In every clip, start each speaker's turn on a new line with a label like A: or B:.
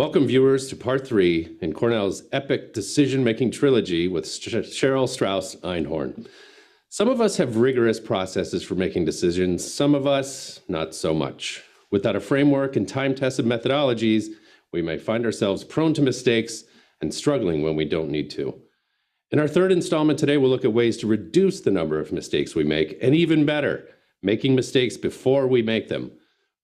A: Welcome, viewers, to part 3 in Cornell's epic decision-making trilogy with Cheryl Strauss Einhorn. Some of us have rigorous processes for making decisions, some of us not so much. Without a framework and time-tested methodologies, we may find ourselves prone to mistakes and struggling when we don't need to. In our third installment today, we'll look at ways to reduce the number of mistakes we make, and even better, making mistakes before we make them.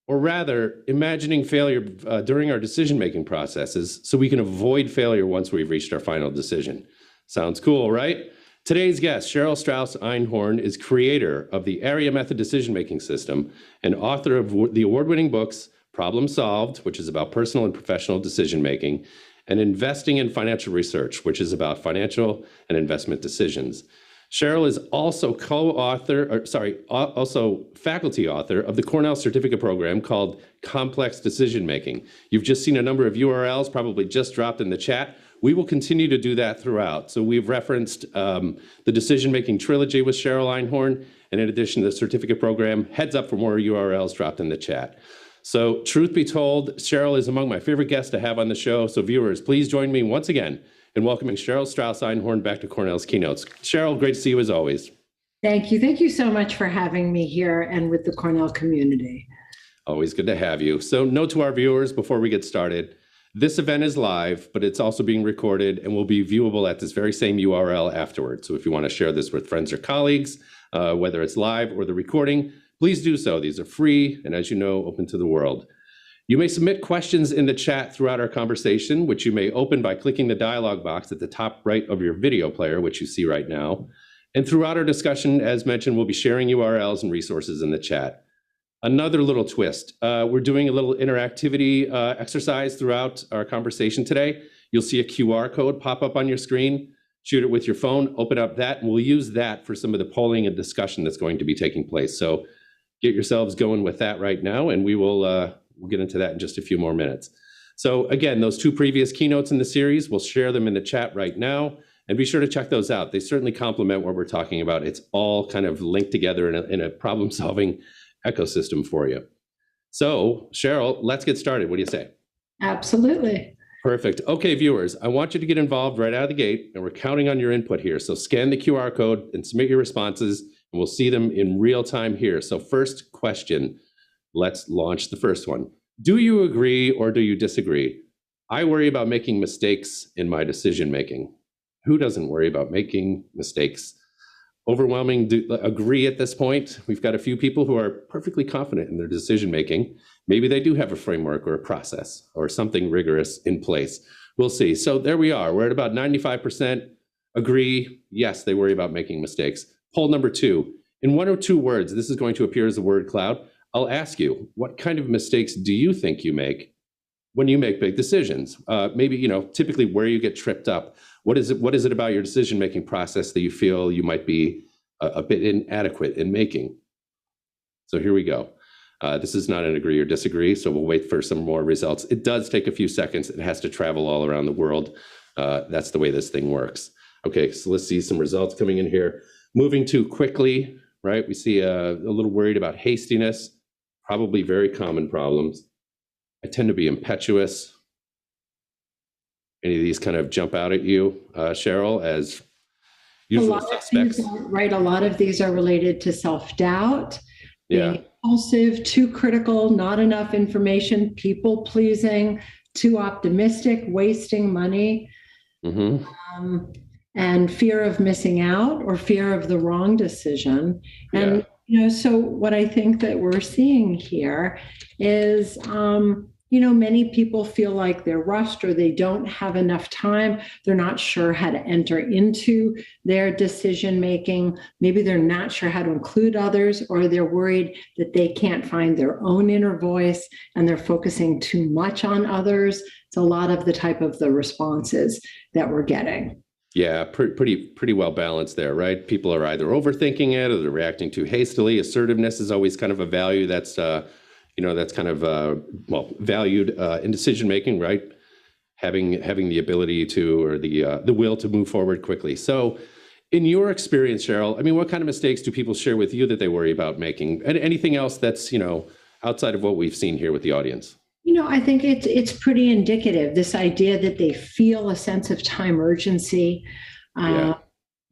A: Or rather, imagining failure during our decision-making processes so we can avoid failure once we've reached our final decision. Sounds cool, right? Today's guest, Cheryl Strauss Einhorn, is creator of the Area Method Decision-Making System and author of the award-winning books Problem Solved, which is about personal and professional decision-making, and Investing in Financial Research, which is about financial and investment decisions. Cheryl is also also faculty author of the Cornell certificate program called Complex Decision Making. You've just seen a number of URLs probably just dropped in the chat. We will continue to do that throughout. So we've referenced the Decision Making Trilogy with Cheryl Einhorn, and in addition to the certificate program, heads up for more URLs dropped in the chat. So truth be told, Cheryl is among my favorite guests to have on the show. So viewers, please join me once again in welcoming Cheryl Strauss Einhorn back to Cornell's keynotes. Cheryl, great to see you as always.
B: Thank you. Thank you so much for having me here and with the Cornell community.
A: Always good to have you. So note to our viewers before we get started, this event is live, but it's also being recorded and will be viewable at this very same URL afterwards. So if you want to share this with friends or colleagues, whether it's live or the recording, please do so. These are free and, as you know, open to the world. You may submit questions in the chat throughout our conversation, which you may open by clicking the dialog box at the top right of your video player, which you see right now. And throughout our discussion, as mentioned, we'll be sharing URLs and resources in the chat. Another little twist, we're doing a little interactivity exercise throughout our conversation today. You'll see a QR code pop up on your screen. Shoot it with your phone, open up that, and we'll use that for some of the polling and discussion that's going to be taking place. So get yourselves going with that right now, and we'll get into that in just a few more minutes. So again, those two previous keynotes in the series, we'll share them in the chat right now, and be sure to check those out. They certainly complement what we're talking about. It's all kind of linked together in a problem-solving ecosystem for you. So Cheryl, let's get started. What do you say?
B: Absolutely.
A: Perfect. Okay, viewers, I want you to get involved right out of the gate, and we're counting on your input here. So scan the QR code and submit your responses, and we'll see them in real time here. So first question. Let's launch the first one. Do you agree or do you disagree? I worry about making mistakes in my decision making. Who doesn't worry about making mistakes? Overwhelming agree at this point. We've got a few people who are perfectly confident in their decision making. Maybe they do have a framework or a process or something rigorous in place. We'll see. So there we are. We're at about 95% agree. Yes, they worry about making mistakes. Poll number 2. In 1 or 2 words, this is going to appear as a word cloud. I'll ask you, what kind of mistakes do you think you make when you make big decisions? Maybe, typically where you get tripped up. What is it about your decision-making process that you feel you might be a bit inadequate in making? So here we go. This is not an agree or disagree, so we'll wait for some more results. It does take a few seconds. It has to travel all around the world. That's the way this thing works. Okay, so let's see some results coming in here. Moving too quickly, right? We see a little worried about hastiness. Probably very common problems. I tend to be impetuous. Any of these kind of jump out at you, Cheryl, as usual suspects?
B: Right, a lot of these are related to self-doubt,
A: yeah.
B: Being impulsive, too critical, not enough information, people-pleasing, too optimistic, wasting money, and fear of missing out or fear of the wrong decision. And so what I think that we're seeing here is, many people feel like they're rushed or they don't have enough time. They're not sure how to enter into their decision making. Maybe they're not sure how to include others, or they're worried that they can't find their own inner voice and they're focusing too much on others. It's a lot of the type of the responses that we're getting.
A: Yeah, pretty well balanced there, right? People are either overthinking it or they're reacting too hastily. Assertiveness is always kind of a value that's, that's kind of valued in decision making, right? Having the ability to, or the will to move forward quickly. So, in your experience, Cheryl, I mean, what kind of mistakes do people share with you that they worry about making? And anything else that's outside of what we've seen here with the audience?
B: I think it's pretty indicative, this idea that they feel a sense of time urgency.
A: Yeah.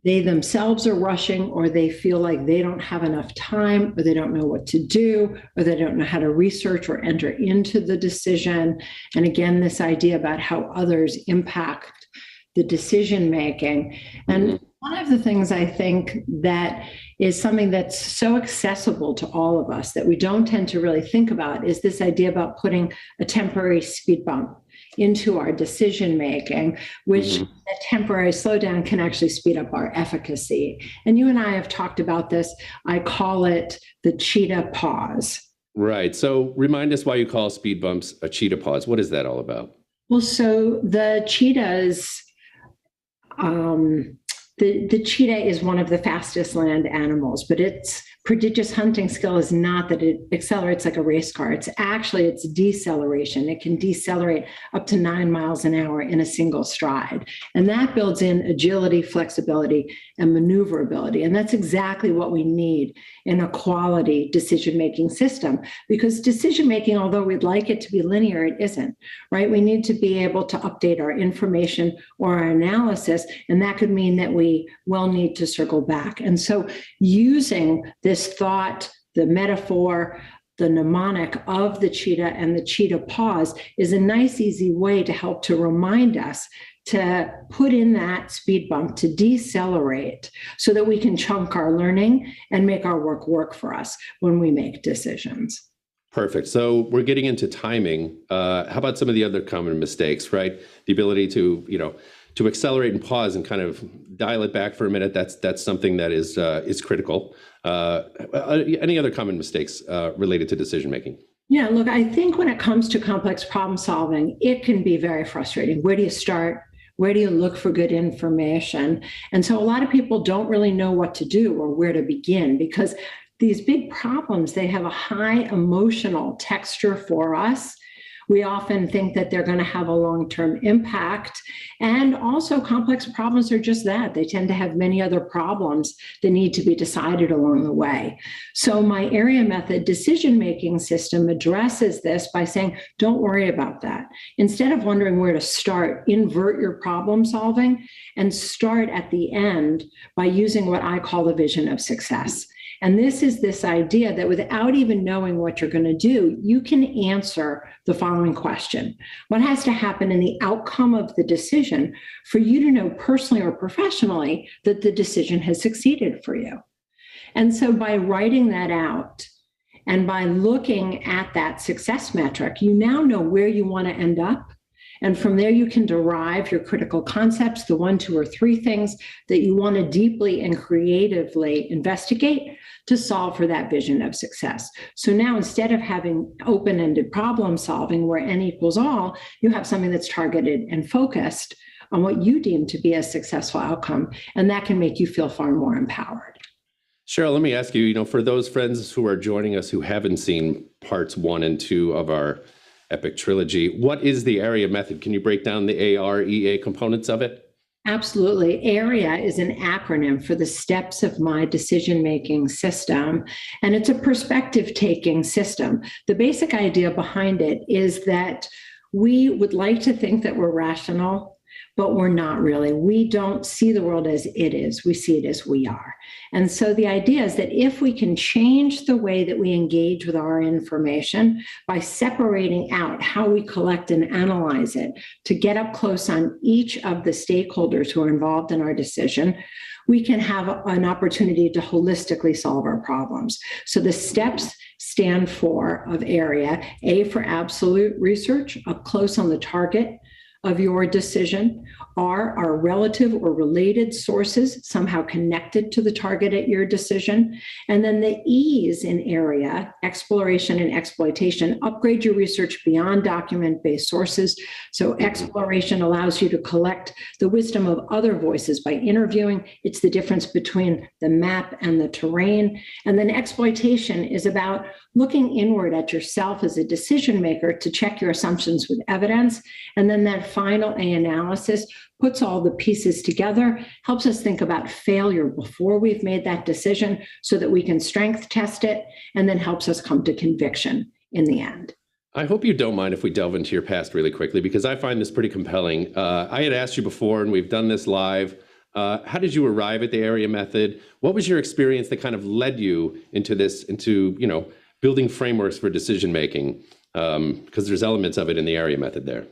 B: They themselves are rushing, or they feel like they don't have enough time, or they don't know what to do, or they don't know how to research or enter into the decision. And again, this idea about how others impact the decision making. And one of the things I think that is something that's so accessible to all of us that we don't tend to really think about is this idea about putting a temporary speed bump into our decision making, which a temporary slowdown can actually speed up our efficacy. And you and I have talked about this. I call it the cheetah pause.
A: Right. So remind us why you call speed bumps a cheetah pause. What is that all about?
B: Well, so the cheetahs, the cheetah is one of the fastest land animals, but its prodigious hunting skill is not that it accelerates like a race car. It's deceleration. It can decelerate up to 9 miles an hour in a single stride. And that builds in agility, flexibility, and maneuverability. And that's exactly what we need in a quality decision-making system, because decision-making, although we'd like it to be linear, it isn't, right? We need to be able to update our information or our analysis, and that could mean that we will need to circle back. And so using this thought, the metaphor, the mnemonic of the cheetah and the cheetah pause is a nice, easy way to help to remind us to put in that speed bump, to decelerate, so that we can chunk our learning and make our work for us when we make decisions.
A: Perfect. So we're getting into timing. How about some of the other common mistakes, right? The ability to, to accelerate and pause and kind of dial it back for a minute. That's something that is critical. Any other common mistakes related to decision making?
B: Yeah, look, I think when it comes to complex problem solving, it can be very frustrating. Where do you start? Where do you look for good information? And so a lot of people don't really know what to do or where to begin, because these big problems, they have a high emotional texture for us. We often think that they're going to have a long-term impact. And also complex problems are just that. They tend to have many other problems that need to be decided along the way. So my area method decision-making system addresses this by saying, don't worry about that. Instead of wondering where to start, invert your problem solving and start at the end by using what I call the vision of success. And this is this idea that without even knowing what you're going to do, you can answer the following question. What has to happen in the outcome of the decision for you to know personally or professionally that the decision has succeeded for you? And so by writing that out and by looking at that success metric, you now know where you want to end up. And from there, you can derive your critical concepts, the 1, 2, or 3 things that you want to deeply and creatively investigate to solve for that vision of success. So now, instead of having open-ended problem solving where N equals all, you have something that's targeted and focused on what you deem to be a successful outcome. And that can make you feel far more empowered.
A: Cheryl, let me ask you, for those friends who are joining us who haven't seen parts 1 and 2 of our epic trilogy, what is the area method? Can you break down the AREA components of it?
B: Absolutely. AREA is an acronym for the steps of my decision-making system, and it's a perspective-taking system. The basic idea behind it is that we would like to think that we're rational, but we're not really. We don't see the world as it is. We see it as we are. And so the idea is that if we can change the way that we engage with our information by separating out how we collect and analyze it to get up close on each of the stakeholders who are involved in our decision, we can have an opportunity to holistically solve our problems. So the steps stand for of AREA, A for absolute research, up close on the target of your decision, are relative or related sources somehow connected to the target at your decision. And then the E's in AREA, exploration and exploitation, upgrade your research beyond document-based sources. So exploration allows you to collect the wisdom of other voices by interviewing. It's the difference between the map and the terrain. And then exploitation is about looking inward at yourself as a decision maker to check your assumptions with evidence. And then that final A analysis puts all the pieces together, helps us think about failure before we've made that decision so that we can strength test it, and then helps us come to conviction in the end.
A: I hope you don't mind if we delve into your past really quickly, because I find this pretty compelling. I had asked you before, and we've done this live. How did you arrive at the area method? What was your experience that kind of led you into this, into, building frameworks for decision making? Because there's elements of it in the area method there.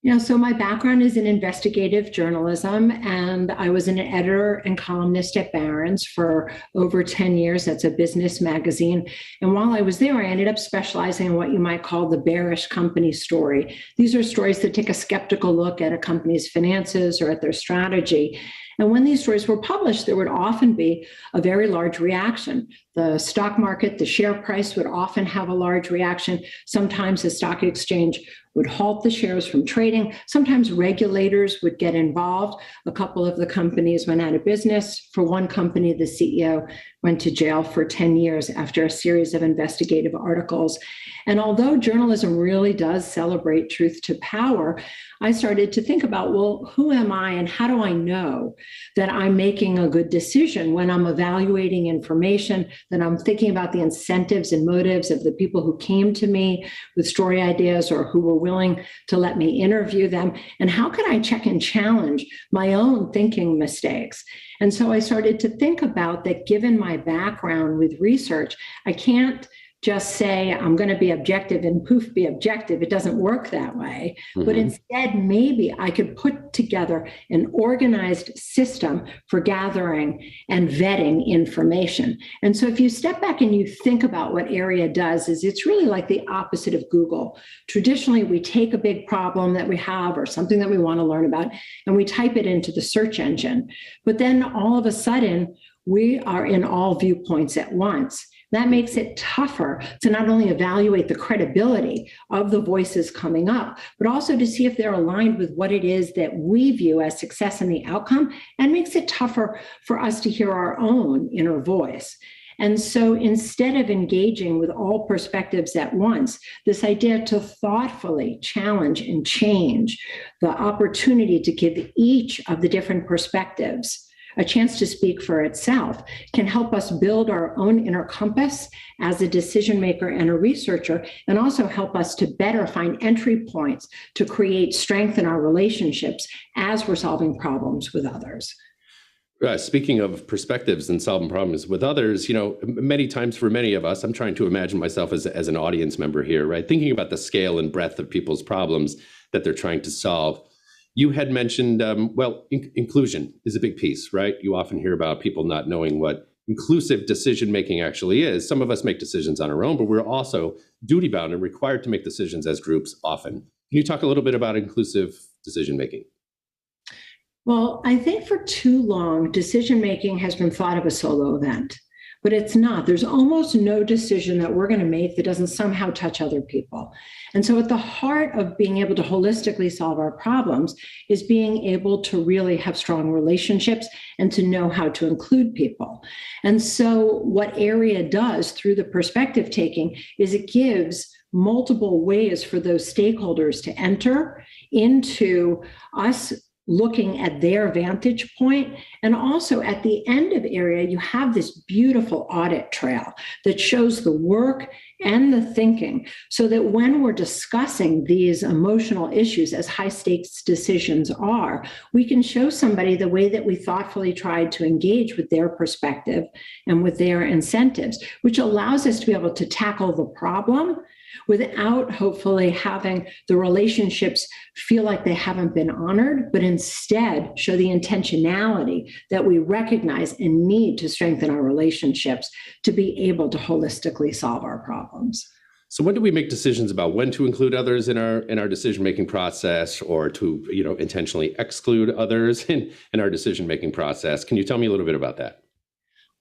B: Yeah, so my background is in investigative journalism, and I was an editor and columnist at Barron's for over 10 years. That's a business magazine. And while I was there, I ended up specializing in what you might call the bearish company story. These are stories that take a skeptical look at a company's finances or at their strategy. And when these stories were published, there would often be a very large reaction. The stock market, the share price would often have a large reaction. Sometimes the stock exchange would halt the shares from trading. Sometimes regulators would get involved. A couple of the companies went out of business. For one company, the CEO went to jail for 10 years after a series of investigative articles. And although journalism really does celebrate truth to power, I started to think about, well, who am I and how do I know that I'm making a good decision when I'm evaluating information, that I'm thinking about the incentives and motives of the people who came to me with story ideas or who were willing to let me interview them? And how can I check and challenge my own thinking mistakes? And so I started to think about that. Given my background with research, I can't just say I'm going to be objective and poof, be objective. It doesn't work that way. Mm-hmm. But instead, maybe I could put together an organized system for gathering and vetting information. And so if you step back and you think about what Area does, is it's really like the opposite of Google. Traditionally, we take a big problem that we have or something that we want to learn about, and we type it into the search engine. But then all of a sudden, we are in all viewpoints at once. That makes it tougher to not only evaluate the credibility of the voices coming up, but also to see if they're aligned with what it is that we view as success in the outcome, and makes it tougher for us to hear our own inner voice. And so instead of engaging with all perspectives at once, this idea to thoughtfully challenge and change, the opportunity to give each of the different perspectives a chance to speak for itself, can help us build our own inner compass as a decision maker and a researcher, and also help us to better find entry points to create strength in our relationships as we're solving problems with others.
A: Speaking of perspectives and solving problems with others, many times for many of us, I'm trying to imagine myself as an audience member here, right? Thinking about the scale and breadth of people's problems that they're trying to solve. You had mentioned, inclusion is a big piece, right? You often hear about people not knowing what inclusive decision-making actually is. Some of us make decisions on our own, but we're also duty-bound and required to make decisions as groups often. Can you talk a little bit about inclusive decision-making?
B: Well, I think for too long, decision-making has been thought of a solo event. But it's not. There's almost no decision that we're going to make that doesn't somehow touch other people. And so at the heart of being able to holistically solve our problems is being able to really have strong relationships and to know how to include people. And so what Area does through the perspective taking is it gives multiple ways for those stakeholders to enter into us looking at their vantage point. And also at the end of Area, you have this beautiful audit trail that shows the work and the thinking, so that when we're discussing these emotional issues, as high stakes decisions are, we can show somebody the way that we thoughtfully tried to engage with their perspective and with their incentives, which allows us to be able to tackle the problem without hopefully having the relationships feel like they haven't been honored, but instead show the intentionality that we recognize and need to strengthen our relationships to be able to holistically solve our problems.
A: So when do we make decisions about when to include others in our decision-making process, or to intentionally exclude others in our decision-making process? Can you tell me a little bit about that?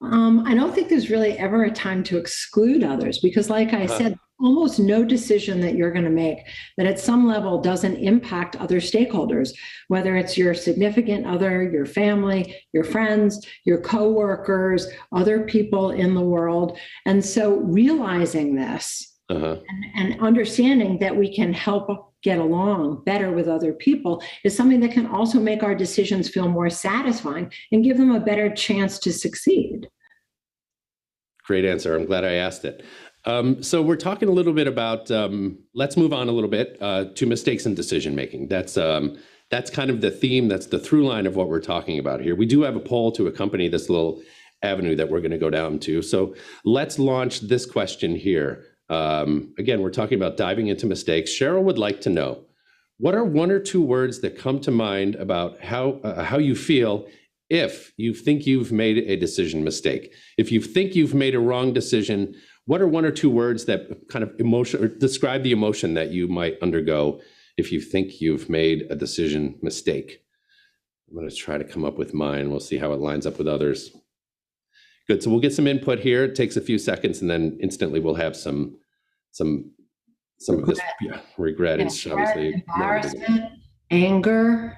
B: I don't think there's really ever a time to exclude others, because like I said, almost no decision that you're going to make that at some level doesn't impact other stakeholders, whether it's your significant other, your family, your friends, your coworkers, other people in the world. And so realizing this and understanding that we can help get along better with other people is something that can also make our decisions feel more satisfying and give them a better chance to succeed.
A: Great answer. I'm glad I asked it. So we're talking a little bit about, let's move on a little bit to mistakes in decision making. That's kind of the theme, that's the through line of what we're talking about here. We do have a poll to accompany this little avenue that we're going to go down to. So let's launch this question here. Again, we're talking about diving into mistakes. Cheryl would like to know, what are one or two words that come to mind about how you feel if you think you've made a decision mistake? If you think you've made a wrong decision, what are one or two words that kind of emotion or describe the emotion that you might undergo if you think you've made a decision mistake? I'm going to try to come up with mine. We'll see how it lines up with others. Good. So we'll get some input here. It takes a few seconds, and then instantly we'll have some of this regret is obviously
B: embarrassment, anger,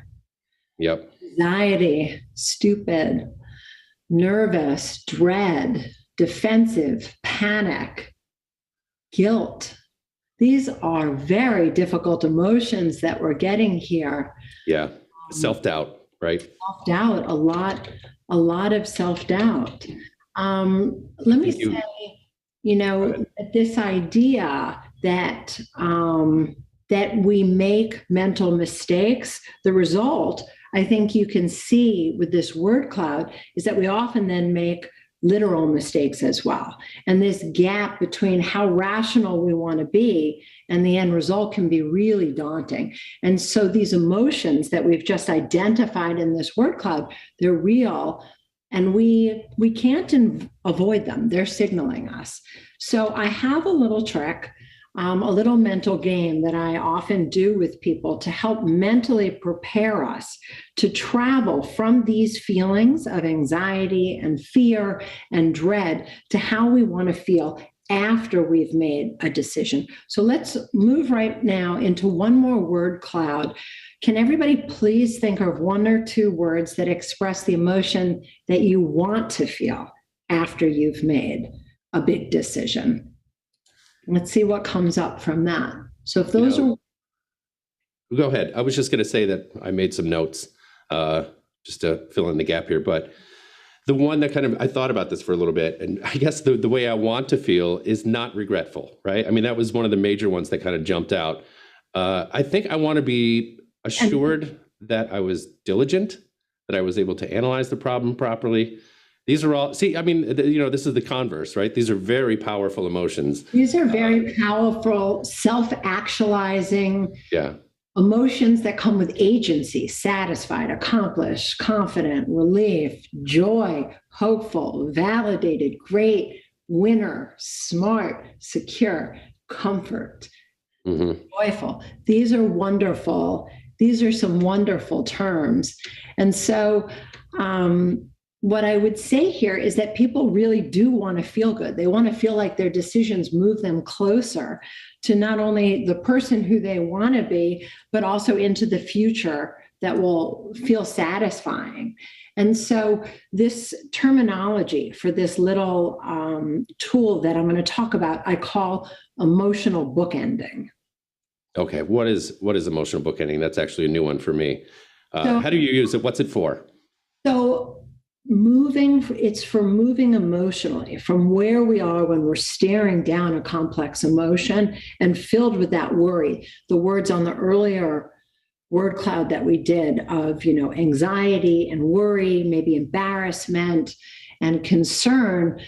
A: yep,
B: anxiety, stupid, nervous, dread, defensive, panic, guilt. These are very difficult emotions that we're getting here.
A: Yeah, self-doubt, right?
B: Self-doubt, a lot of self-doubt. Let me say, this idea that that we make mental mistakes, the result, I think you can see with this word cloud, is that we often then make literal mistakes as well. And this gap between how rational we want to be and the end result can be really daunting. And so these emotions that we've just identified in this word cloud, they're real, and we can't avoid them. They're signaling us. So I have a little trick, a little mental game that I often do with people to help mentally prepare us to travel from these feelings of anxiety and fear and dread to how we want to feel after we've made a decision. So let's move right now into one more word cloud. Can everybody please think of one or two words that express the emotion that you want to feel after you've made a big decision? Let's see what comes up from that. So if those are...
A: Go ahead. I was just going to say that I made some notes just to fill in the gap here. But the one that kind of, I thought about this for a little bit, and I guess the way I want to feel is not regretful, right? I mean, that was one of the major ones that kind of jumped out. I think I want to be assured that I was diligent, that I was able to analyze the problem properly. These are all, see, I mean, this is the converse, right? These are very powerful emotions.
B: These are very powerful, self-actualizing emotions that come with agency: satisfied, accomplished, confident, relief, joy, hopeful, validated, great, winner, smart, secure, comfort, joyful. These are wonderful. These are some wonderful terms. And so, what I would say here is that people really do want to feel good. They want to feel like their decisions move them closer to not only the person who they want to be, but also into the future that will feel satisfying. And so this terminology for this little tool that I'm going to talk about, I call emotional bookending.
A: Okay, what is emotional bookending? That's actually a new one for me. How do you use it? What's it for?
B: So it's for moving emotionally from where we are when we're staring down a complex emotion and filled with that worry. The words on the earlier word cloud that we did of, anxiety and worry, maybe embarrassment and concern.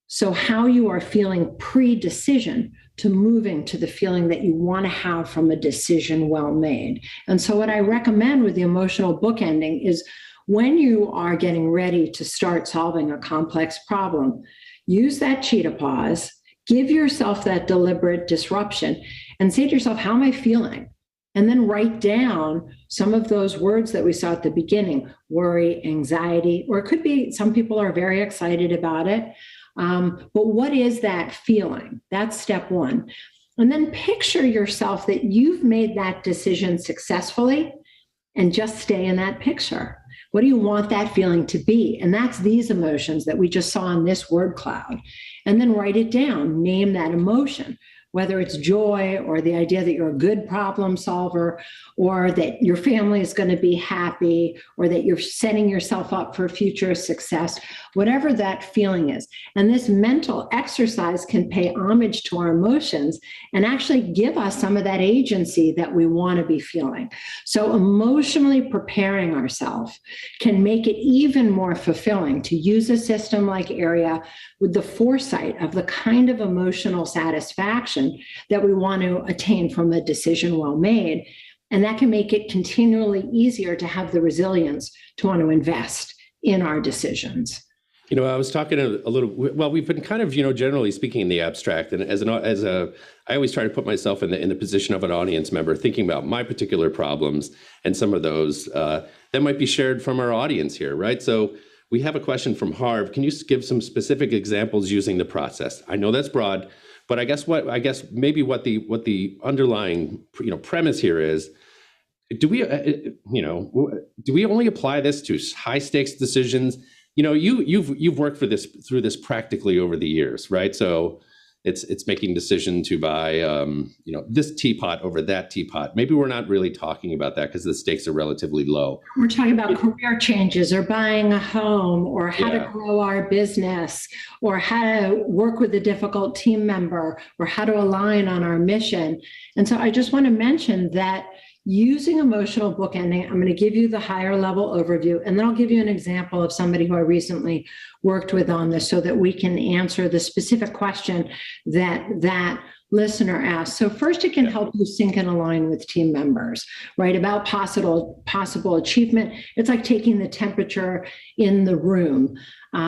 B: So how you are feeling pre-decision to moving to the feeling that you want to have from a decision well made. And so what I recommend with the emotional bookending is, when you are getting ready to start solving a complex problem, use that cheetah pause, give yourself that deliberate disruption, and say to yourself, how am I feeling? And then write down some of those words that we saw at the beginning: worry, anxiety, or it could be some people are very excited about it. But what is that feeling? That's step one. And then picture yourself that you've made that decision successfully, and just stay in that picture. What do you want that feeling to be? And that's these emotions that we just saw in this word cloud. And then write it down, name that emotion. whether it's joy or the idea that you're a good problem solver, or that your family is going to be happy, or that you're setting yourself up for future success, whatever that feeling is. And this mental exercise can pay homage to our emotions and actually give us some of that agency that we want to be feeling. So emotionally preparing ourselves can make it even more fulfilling to use a system like AREA with the foresight of the kind of emotional satisfaction that we want to attain from a decision well made. And that can make it continually easier to have the resilience to want to invest in our decisions.
A: You know, I was talking a little, well, we've been kind of, generally speaking in the abstract, and I always try to put myself in the position of an audience member, thinking about my particular problems and some of those that might be shared from our audience here, right? So we have a question from Harv. Can you give some specific examples using the process? I know that's broad, but I guess maybe what the underlying premise here is, do we only apply this to high stakes decisions? You've worked through this practically over the years, right? So it's making decision to buy this teapot over that teapot. Maybe we're not really talking about that because the stakes are relatively low.
B: We're talking about career changes, or buying a home, or how to grow our business, or how to work with a difficult team member, or how to align on our mission. And so I just want to mention that using emotional bookending, I'm going to give you the higher level overview, and then I'll give you an example of somebody who I recently worked with on this so that we can answer the specific question that listener asked. So first, it can help you sync and align with team members, right? About possible achievement. It's like taking the temperature in the room.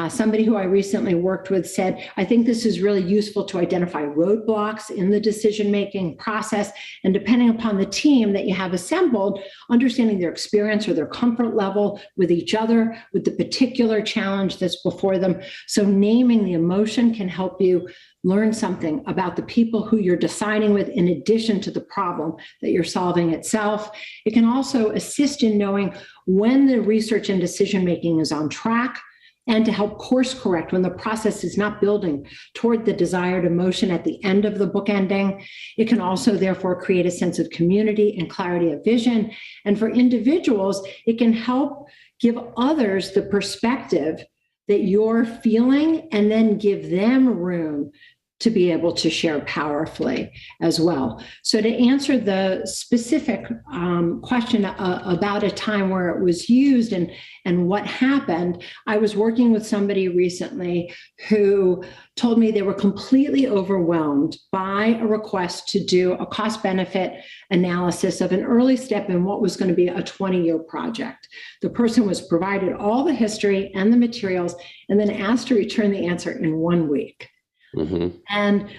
B: Somebody who I recently worked with said, I think this is really useful to identify roadblocks in the decision-making process. And depending upon the team that you have assembled, understanding their experience or their comfort level with each other, with the particular challenge that's before them. So naming the emotion can help you learn something about the people who you're deciding with, in addition to the problem that you're solving itself. It can also assist in knowing when the research and decision-making is on track, and to help course correct when the process is not building toward the desired emotion at the end of the bookending. It can also therefore create a sense of community and clarity of vision. And for individuals, it can help give others the perspective that you're feeling, and then give them room to be able to share powerfully as well. So to answer the specific question about a time where it was used and what happened, I was working with somebody recently who told me they were completely overwhelmed by a request to do a cost-benefit analysis of an early step in what was going to be a 20-year project. The person was provided all the history and the materials, and then asked to return the answer in 1 week. Mm-hmm. And,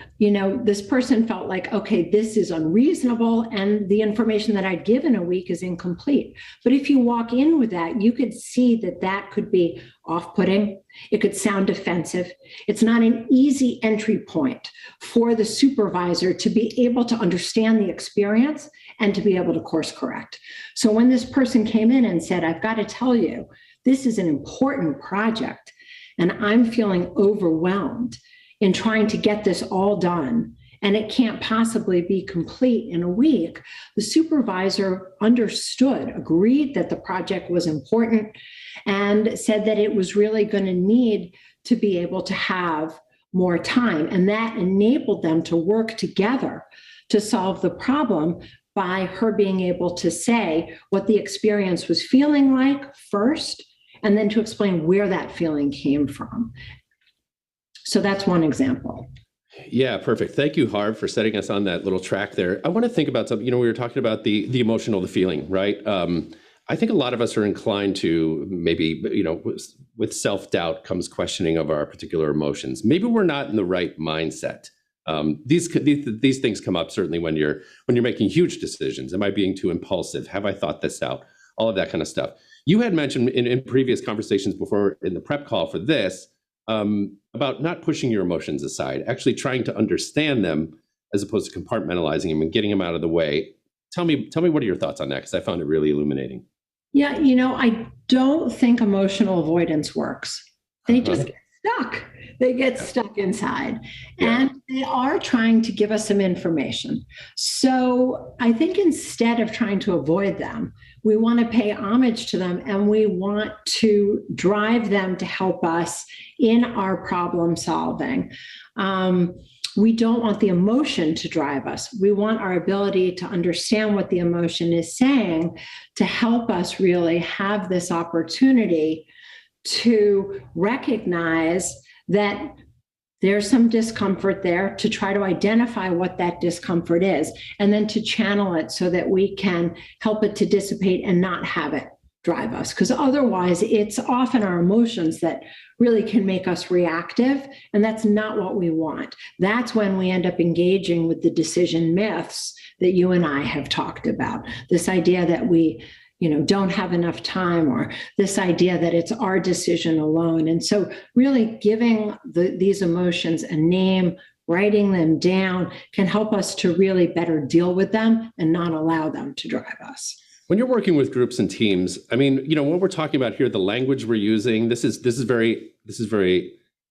B: this person felt like, okay, this is unreasonable, and the information that I'd given a week is incomplete. But if you walk in with that, you could see that could be off-putting. It could sound offensive. It's not an easy entry point for the supervisor to be able to understand the experience and to be able to course correct. So when this person came in and said, I've got to tell you, this is an important project, and I'm feeling overwhelmed in trying to get this all done, and it can't possibly be complete in a week, the supervisor understood, agreed that the project was important, and said that it was really going to need to be able to have more time. And that enabled them to work together to solve the problem by her being able to say what the experience was feeling like first, and then to explain where that feeling came from. So that's one example.
A: Yeah, perfect. Thank you, Harv, for setting us on that little track there. I want to think about something, we were talking about the emotional, the feeling, right? I think a lot of us are inclined to maybe, with self-doubt comes questioning of our particular emotions. Maybe we're not in the right mindset. These things come up certainly when you're making huge decisions. Am I being too impulsive? Have I thought this out? All of that kind of stuff. You had mentioned in previous conversations before in the prep call for this, about not pushing your emotions aside, actually trying to understand them as opposed to compartmentalizing them and getting them out of the way. Tell me what are your thoughts on that? Because I found it really illuminating.
B: Yeah, I don't think emotional avoidance works. They just get stuck. They get stuck inside.
A: Yeah.
B: And they are trying to give us some information. So I think instead of trying to avoid them, we want to pay homage to them and we want to drive them to help us in our problem solving. We don't want the emotion to drive us. We want our ability to understand what the emotion is saying to help us really have this opportunity to recognize that there's some discomfort there, to try to identify what that discomfort is, and then to channel it so that we can help it to dissipate and not have it drive us. Because otherwise, it's often our emotions that really can make us reactive, and that's not what we want. That's when we end up engaging with the decision myths that you and I have talked about. This idea that we don't have enough time, or this idea that it's our decision alone. And so really giving these emotions a name, writing them down can help us to really better deal with them and not allow them to drive us.
A: When you're working with groups and teams, I mean, what we're talking about here, the language we're using, this is very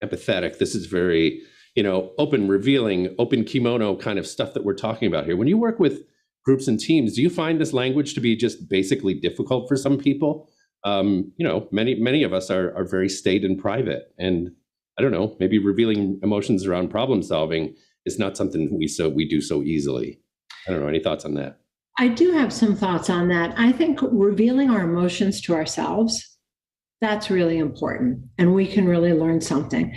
A: empathetic. This is very, open, revealing, open kimono kind of stuff that we're talking about here. When you work with groups and teams, do you find this language to be just basically difficult for some people? Many of us are very staid and private, and I don't know, maybe revealing emotions around problem solving is not something we do so easily. I don't know. Any thoughts on that?
B: I do have some thoughts on that. I think revealing our emotions to ourselves, that's really important, and we can really learn something.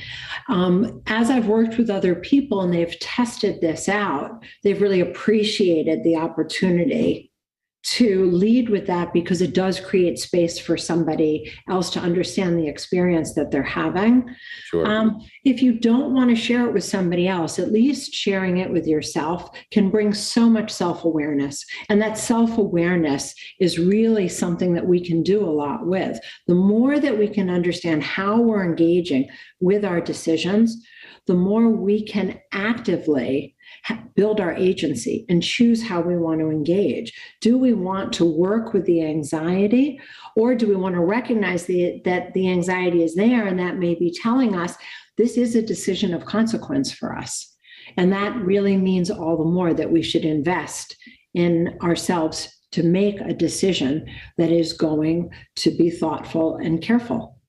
B: As I've worked with other people and they've tested this out, they've really appreciated the opportunity to lead with that, because it does create space for somebody else to understand the experience that they're having.
A: Sure.
B: If you don't want to share it with somebody else, at least sharing it with yourself can bring so much self-awareness. And that self-awareness is really something that we can do a lot with. The more that we can understand how we're engaging with our decisions, the more we can actively build our agency and choose how we want to engage. Do we want to work with the anxiety, or do we want to recognize that the anxiety is there and that may be telling us this is a decision of consequence for us? And that really means all the more that we should invest in ourselves to make a decision that is going to be thoughtful and careful.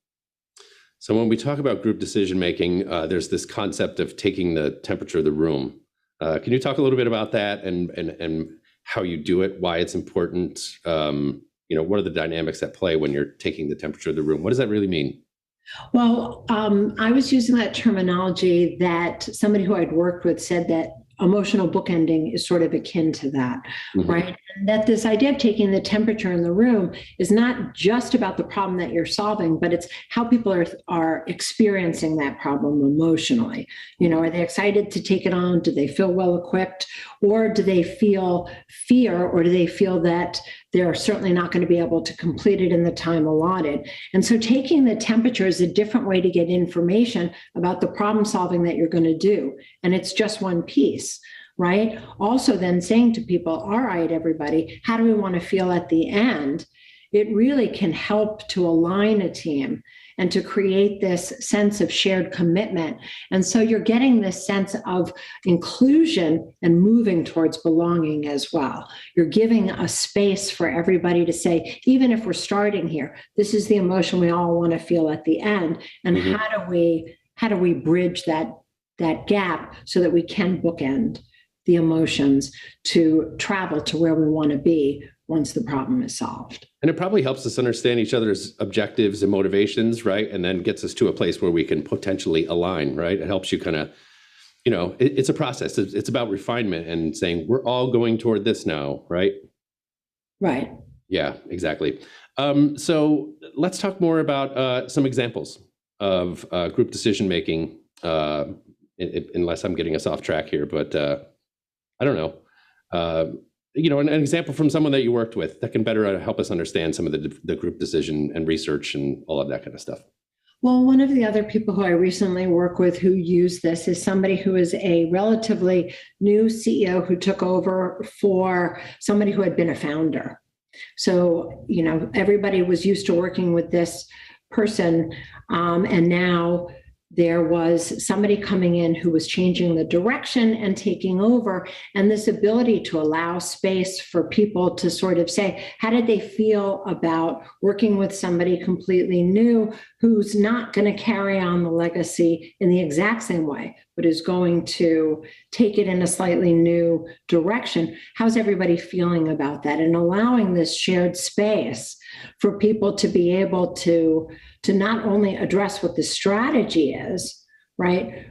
A: So when we talk about group decision making, there's this concept of taking the temperature of the room. Can you talk a little bit about that and how you do it, why it's important? What are the dynamics at play when you're taking the temperature of the room? What does that really mean?
B: Well, I was using that terminology that somebody who I'd worked with said that emotional bookending is sort of akin to that, mm-hmm. right? And that this idea of taking the temperature in the room is not just about the problem that you're solving, but it's how people are experiencing that problem emotionally. Are they excited to take it on? Do they feel well equipped? Or do they feel fear? Or do they feel that they're certainly not going to be able to complete it in the time allotted? And so taking the temperature is a different way to get information about the problem solving that you're going to do. And it's just one piece, right? Also then saying to people, all right, everybody, how do we want to feel at the end? It really can help to align a team and to create this sense of shared commitment. And so you're getting this sense of inclusion and moving towards belonging as well. You're giving a space for everybody to say, even if we're starting here, this is the emotion we all want to feel at the end. And mm-hmm. how do we bridge that gap so that we can bookend the emotions to travel to where we want to be once the problem is solved.
A: And it probably helps us understand each other's objectives and motivations, right? And then gets us to a place where we can potentially align, right? It helps you kind of, it's a process. It's about refinement and saying, we're all going toward this now, right?
B: Right.
A: Yeah, exactly. So let's talk more about some examples of group decision-making, unless I'm getting us off track here, but I don't know. An example from someone that you worked with that can better help us understand some of the group decision and research and all of that kind of stuff.
B: Well, one of the other people who I recently work with who use this is somebody who is a relatively new CEO who took over for somebody who had been a founder. So, everybody was used to working with this person, and now there was somebody coming in who was changing the direction and taking over, and this ability to allow space for people to sort of say, how did they feel about working with somebody completely new who's not going to carry on the legacy in the exact same way, but is going to take it in a slightly new direction? How's everybody feeling about that? And allowing this shared space for people to be able to not only address what the strategy is, right,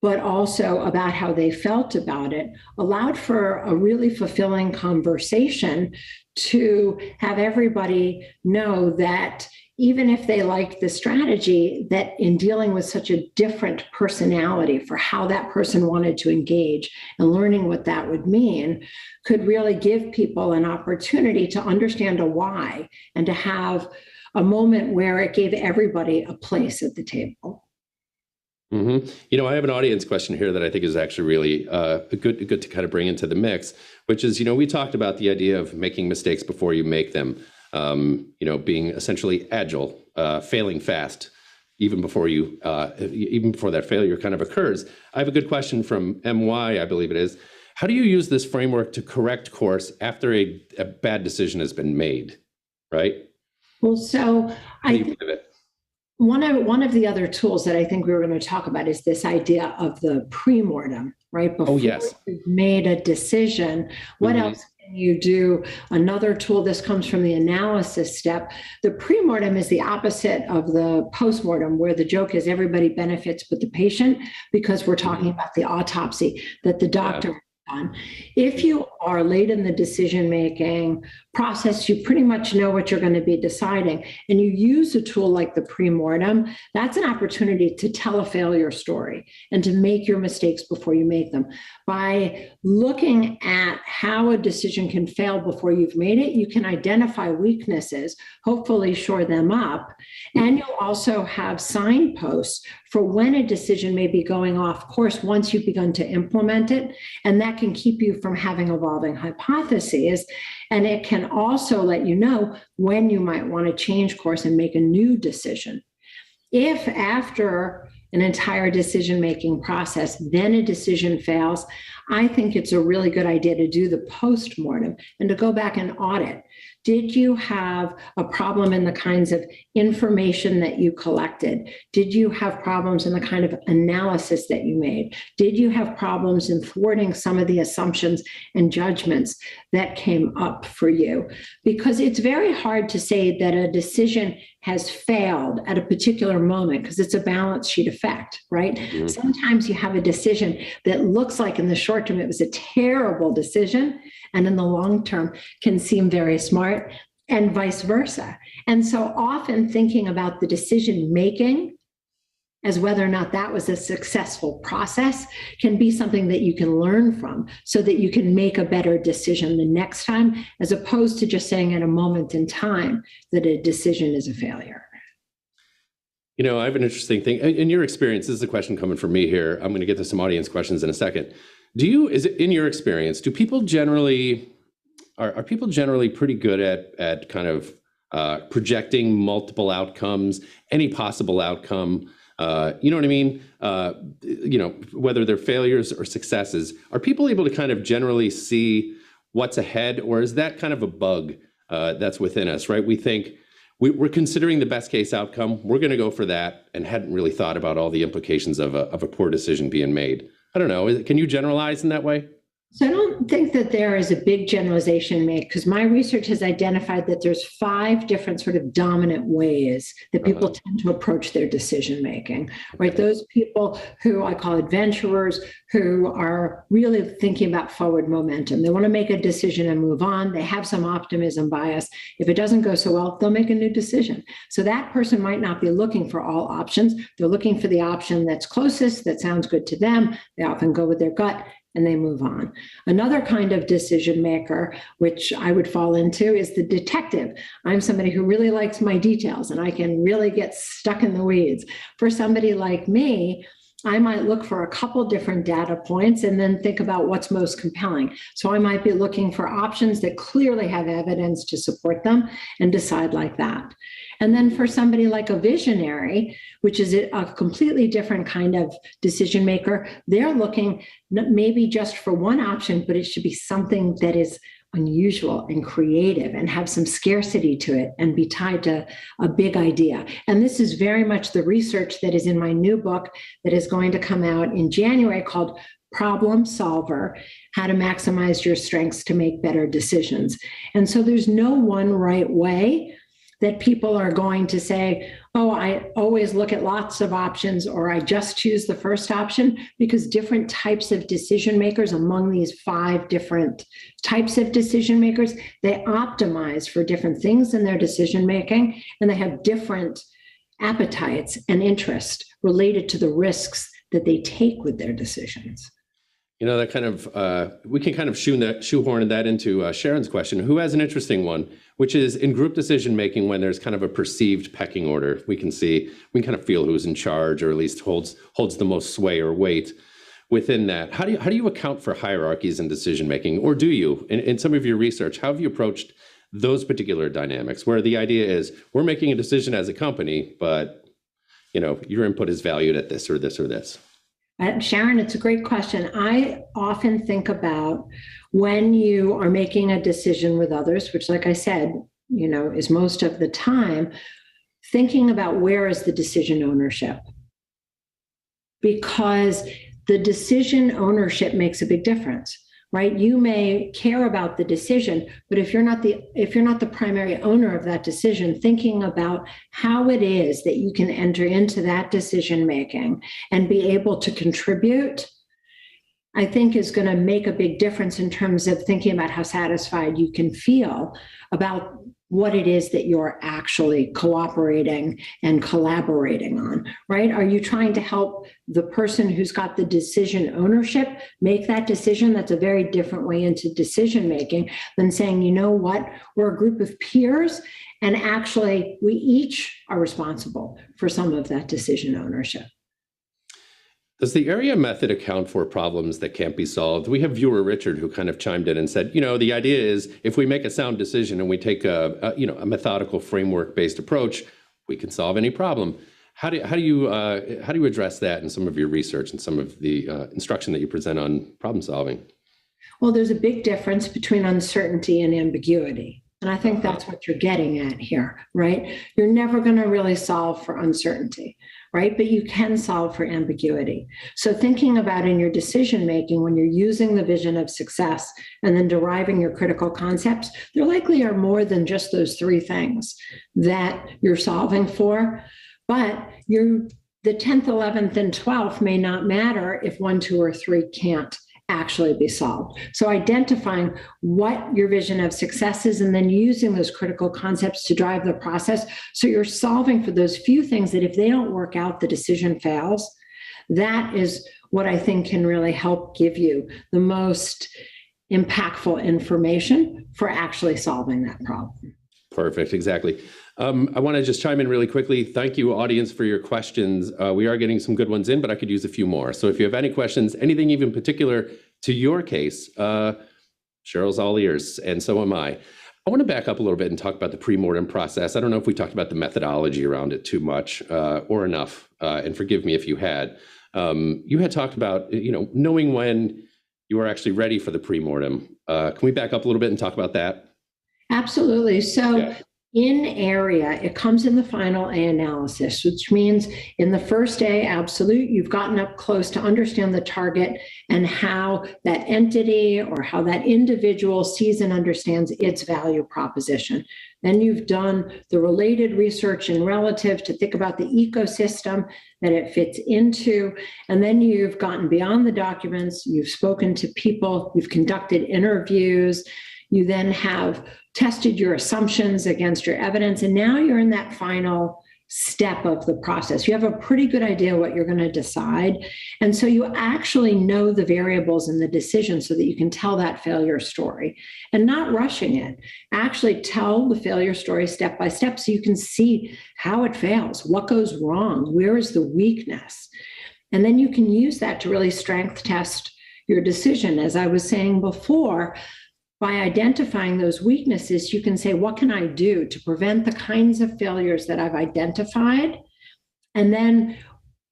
B: but also about how they felt about it, allowed for a really fulfilling conversation to have everybody know that even if they liked the strategy, that in dealing with such a different personality for how that person wanted to engage and learning what that would mean could really give people an opportunity to understand a why and to have a moment where it gave everybody a place at the table.
A: Mm-hmm. I have an audience question here that I think is actually really good to kind of bring into the mix, which is, we talked about the idea of making mistakes before you make them, being essentially agile, failing fast, even before that failure kind of occurs. I have a good question from MY, I believe it is. How do you use this framework to correct course after a bad decision has been made, right?
B: Well, so one of the other tools that I think we were going to talk about is this idea of the premortem, right? Before you've made a decision, what else can you do? Another tool, this comes from the analysis step. The premortem is the opposite of the postmortem, where the joke is everybody benefits but the patient, because we're talking about the autopsy that the doctor on. If you are late in the decision-making process, you pretty much know what you're going to be deciding, and you use a tool like the premortem, that's an opportunity to tell a failure story and to make your mistakes before you make them. By looking at how a decision can fail before you've made it, you can identify weaknesses, hopefully shore them up, and you'll also have signposts for when a decision may be going off course once you've begun to implement it, and that can keep you from having evolving hypotheses. And it can also let you know when you might want to change course and make a new decision. If after an entire decision-making process, then a decision fails, I think it's a really good idea to do the postmortem and to go back and audit. Did you have a problem in the kinds of information that you collected? Did you have problems in the kind of analysis that you made? Did you have problems in thwarting some of the assumptions and judgments that came up for you? Because it's very hard to say that a decision has failed at a particular moment because it's a balance sheet effect, right? Mm-hmm. Sometimes you have a decision that looks like in the short term it was a terrible decision, and in the long term can seem very smart, and vice versa. And so often thinking about the decision making as whether or not that was a successful process can be something that you can learn from so that you can make a better decision the next time, as opposed to just saying at a moment in time that a decision is a failure.
A: I have an interesting thing. In your experience, this is a question coming from me here. I'm going to get to some audience questions in a second. Is it in your experience, are people generally pretty good at kind of projecting multiple outcomes, any possible outcome? You know what I mean? Whether they're failures or successes, are people able to kind of generally see what's ahead, or is that kind of a bug that's within us, right? We think we're considering the best case outcome. We're going to go for that, and hadn't really thought about all the implications of a poor decision being made. I don't know. Can you generalize in that way?
B: So I don't think that there is a big generalization made, because my research has identified that there's 5 different sort of dominant ways that people tend to approach their decision making, right? Those people who I call adventurers, who are really thinking about forward momentum. They want to make a decision and move on. They have some optimism bias. If it doesn't go so well, they'll make a new decision. So that person might not be looking for all options. They're looking for the option that's closest, that sounds good to them. They often go with their gut, and they move on. Another kind of decision maker, which I would fall into, is the detective. I'm somebody who really likes my details, and I can really get stuck in the weeds. For somebody like me, I might look for a couple different data points and then think about what's most compelling. So I might be looking for options that clearly have evidence to support them and decide like that. And then for somebody like a visionary, which is a completely different kind of decision maker, they're looking maybe just for one option, but it should be something that is unusual and creative and have some scarcity to it and be tied to a big idea. And this is very much the research that is in my new book that is going to come out in January called Problem Solver: How to Maximize Your Strengths to Make Better Decisions. And so there's no one right way that people are going to say, oh, I always look at lots of options, or I just choose the first option, because different types of decision makers among these 5 different types of decision makers, they optimize for different things in their decision making, and they have different appetites and interests related to the risks that they take with their decisions.
A: You know, that kind of, we can kind of shoehorn that into Sharon's question, who has an interesting one, which is in group decision making, when there's kind of a perceived pecking order, we can kind of feel who's in charge, or at least holds the most sway or weight within that. How do you account for hierarchies in decision making, or do you? In some of your research, how have you approached those particular dynamics, where the idea is we're making a decision as a company, but your input is valued at this or this or this?
B: Sharon, it's a great question. I often think about when you are making a decision with others, which, like I said, is most of the time, thinking about where is the decision ownership. Because the decision ownership makes a big difference, right? You may care about the decision, but if you're not the primary owner of that decision, thinking about how it is that you can enter into that decision making and be able to contribute, I think is going to make a big difference in terms of thinking about how satisfied you can feel about what it is that you're actually cooperating and collaborating on, right? Are you trying to help the person who's got the decision ownership make that decision? That's a very different way into decision making than saying, you know what, we're a group of peers, and actually we each are responsible for some of that decision ownership.
A: Does the area method account for problems that can't be solved? We have viewer Richard who kind of chimed in and said, the idea is if we make a sound decision and we take a methodical framework-based approach, we can solve any problem. How do you address that in some of your research and some of the instruction that you present on problem solving?
B: Well, there's a big difference between uncertainty and ambiguity. And I think that's what you're getting at here, right? You're never going to really solve for uncertainty, right? But you can solve for ambiguity. So thinking about in your decision making, when you're using the vision of success and then deriving your critical concepts, there likely are more than just those 3 things that you're solving for. But the 10th, 11th, and 12th may not matter if 1, 2, or 3 can't actually be solved. So identifying what your vision of success is and then using those critical concepts to drive the process. So you're solving for those few things that if they don't work out, the decision fails. That is what I think can really help give you the most impactful information for actually solving that problem.
A: Perfect, exactly. I want to just chime in really quickly. Thank you, audience, for your questions. We are getting some good ones in, but I could use a few more. So if you have any questions, anything even particular to your case, Cheryl's all ears, and so am I. I want to back up a little bit and talk about the premortem process. I don't know if we talked about the methodology around it too much or enough, and forgive me if you had. You had talked about, knowing when you are actually ready for the premortem. Can we back up a little bit and talk about that?
B: Absolutely. So in area, it comes in the final A analysis, which means in the first A absolute, you've gotten up close to understand the target and how that entity or how that individual sees and understands its value proposition. Then you've done the related research and relative to think about the ecosystem that it fits into. And then you've gotten beyond the documents, you've spoken to people, you've conducted interviews. You then have tested your assumptions against your evidence, and now you're in that final step of the process. You have a pretty good idea what you're going to decide, and so you actually know the variables in the decision so that you can tell that failure story and not rushing it. Actually tell the failure story step by step so you can see how it fails, what goes wrong, where is the weakness. And then you can use that to really strength test your decision. As I was saying before, by identifying those weaknesses, you can say, what can I do to prevent the kinds of failures that I've identified? And then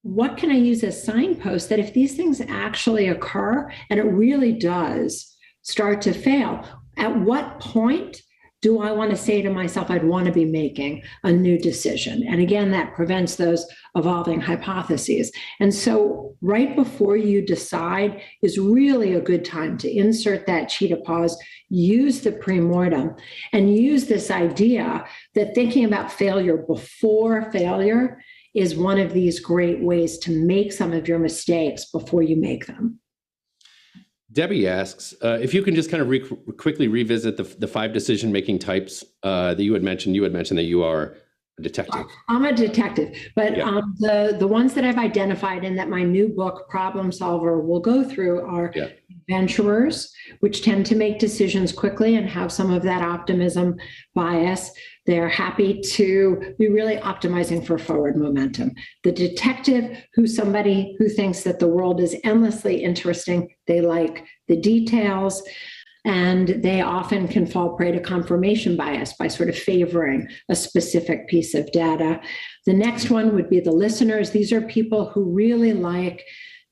B: what can I use as signposts that if these things actually occur, and it really does start to fail, at what point do I want to say to myself, I'd want to be making a new decision? And again, that prevents those evolving hypotheses. And so right before you decide is really a good time to insert that cheetah pause, use the premortem, and use this idea that thinking about failure before failure is one of these great ways to make some of your mistakes before you make them.
A: Debbie asks if you can just kind of quickly revisit the 5 decision-making types that you had mentioned. You had mentioned that you are a detective.
B: I'm a detective, but the ones that I've identified and that my new book, Problem Solver, will go through are adventurers, which tend to make decisions quickly and have some of that optimism bias. They're happy to be really optimizing for forward momentum. The detective, who's somebody who thinks that the world is endlessly interesting. They like the details, and they often can fall prey to confirmation bias by sort of favoring a specific piece of data. The next one would be the listeners. These are people who really like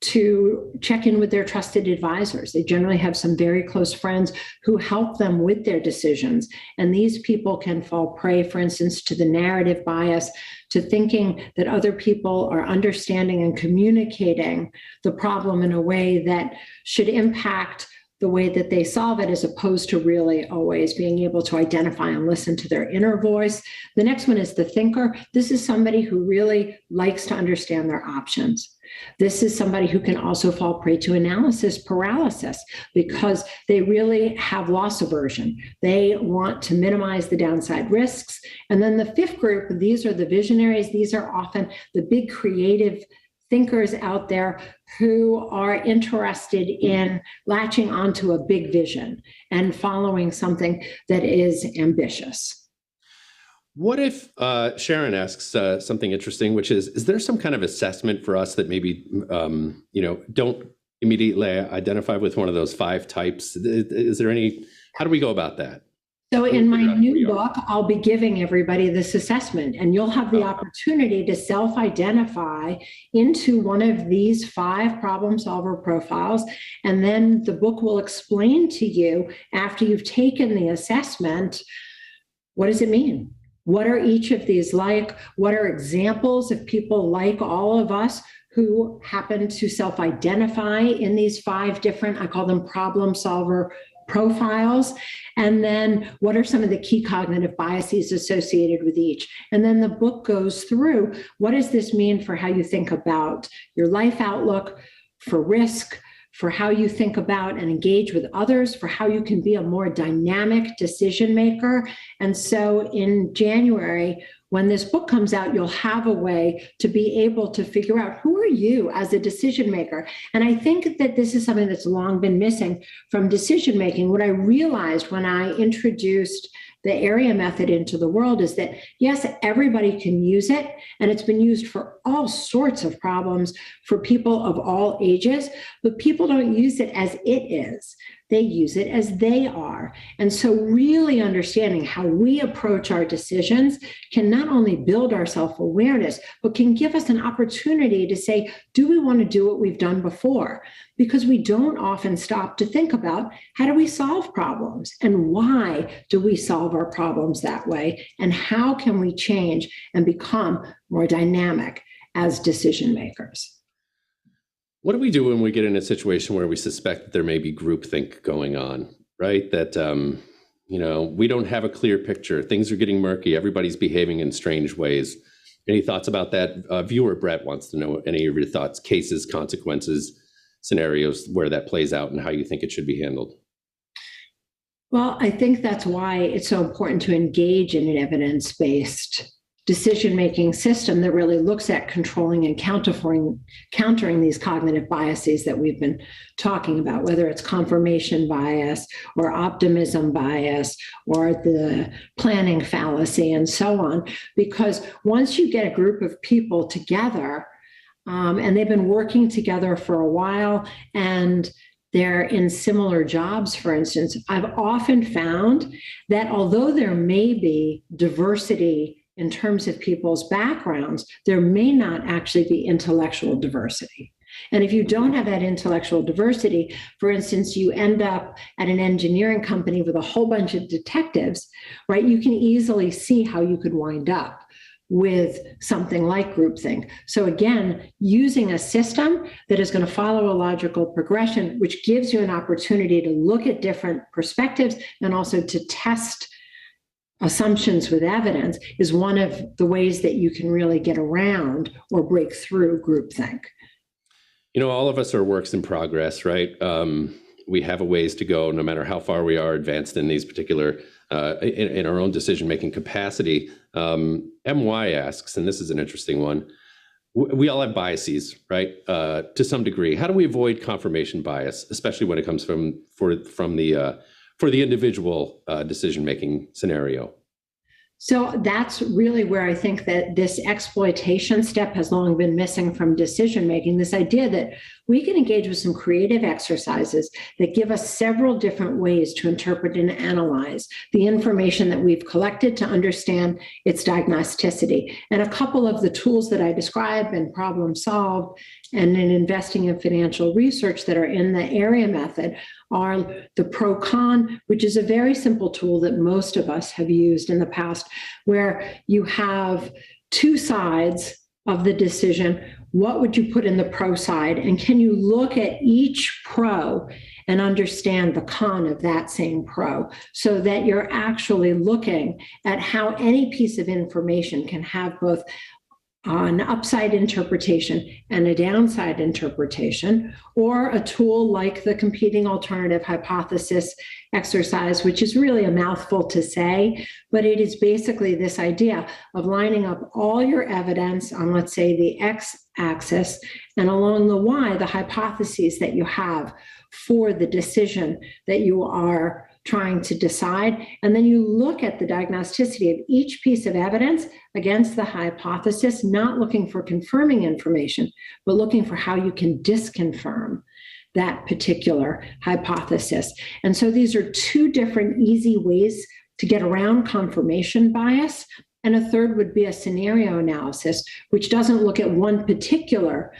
B: to check in with their trusted advisors. They generally have some very close friends who help them with their decisions. And these people can fall prey, for instance, to the narrative bias, to thinking that other people are understanding and communicating the problem in a way that should impact the way that they solve it, as opposed to really always being able to identify and listen to their inner voice. The next one is the thinker. This is somebody who really likes to understand their options. This is somebody who can also fall prey to analysis paralysis because they really have loss aversion. They want to minimize the downside risks. And then the 5th group, these are the visionaries. These are often the big creative thinkers out there who are interested in latching onto a big vision and following something that is ambitious.
A: What if Sharon asks something interesting, which is there some kind of assessment for us that maybe, don't immediately identify with one of those 5 types? Is there any, how do we go about that?
B: So in my new book, I'll be giving everybody this assessment, and you'll have the opportunity to self-identify into one of these 5 problem solver profiles. And then the book will explain to you, after you've taken the assessment, what does it mean? What are each of these like? What are examples of people like all of us who happen to self-identify in these 5 different, I call them problem solver profiles? And then what are some of the key cognitive biases associated with each? And then the book goes through, what does this mean for how you think about your life outlook, for risk, for how you think about and engage with others, for how you can be a more dynamic decision maker. And so in January, when this book comes out, you'll have a way to be able to figure out, who are you as a decision maker? And I think that this is something that's long been missing from decision making. What I realized when I introduced the area method into the world is that, yes, everybody can use it, and it's been used for all sorts of problems for people of all ages, but people don't use it as it is. They use it as they are. And so really understanding how we approach our decisions can not only build our self-awareness, but can give us an opportunity to say, do we want to do what we've done before? Because we don't often stop to think about, how do we solve problems? And why do we solve our problems that way? And how can we change and become more dynamic as decision makers?
A: What do we do when we get in a situation where we suspect that there may be groupthink going on, right? That, we don't have a clear picture. Things are getting murky. Everybody's behaving in strange ways. Any thoughts about that? Viewer Brett wants to know any of your thoughts, cases, consequences, scenarios where that plays out and how you think it should be handled.
B: Well, I think that's why it's so important to engage in an evidence-based decision-making system that really looks at controlling and countering these cognitive biases that we've been talking about, whether it's confirmation bias or optimism bias or the planning fallacy and so on. Because once you get a group of people together, and they've been working together for a while, and they're in similar jobs, for instance. I've often found that although there may be diversity in terms of people's backgrounds, there may not actually be intellectual diversity. And if you don't have that intellectual diversity, for instance, you end up at an engineering company with a whole bunch of detectives, right? You can easily see how you could wind up with something like groupthink. So again, using a system that is going to follow a logical progression, which gives you an opportunity to look at different perspectives and also to test assumptions with evidence, is one of the ways that you can really get around or break through groupthink.
A: You know, all of us are works in progress, right? We have a ways to go, no matter how far we are advanced in these particular, in our own decision-making capacity. MY asks, and this is an interesting one, we all have biases, right? To some degree. How do we avoid confirmation bias, especially when it comes for the individual decision-making scenario?
B: So that's really where I think that this exploitation step has long been missing from decision making. This idea that we can engage with some creative exercises that give us several different ways to interpret and analyze the information that we've collected to understand its diagnosticity. And a couple of the tools that I describe in Problem Solve and in Investing in Financial Research that are in the area method are the pro-con, which is a very simple tool that most of us have used in the past, where you have two sides of the decision. What would you put in the pro side? And can you look at each pro and understand the con of that same pro, so that you're actually looking at how any piece of information can have both an upside interpretation and a downside interpretation, or a tool like the competing alternative hypothesis exercise, which is really a mouthful to say, but it is basically this idea of lining up all your evidence on, let's say, the x-axis, and along the y, the hypotheses that you have for the decision that you are trying to decide. And then you look at the diagnosticity of each piece of evidence against the hypothesis, not looking for confirming information, but looking for how you can disconfirm that particular hypothesis. And so these are two different easy ways to get around confirmation bias. And a third would be a scenario analysis, which doesn't look at one particular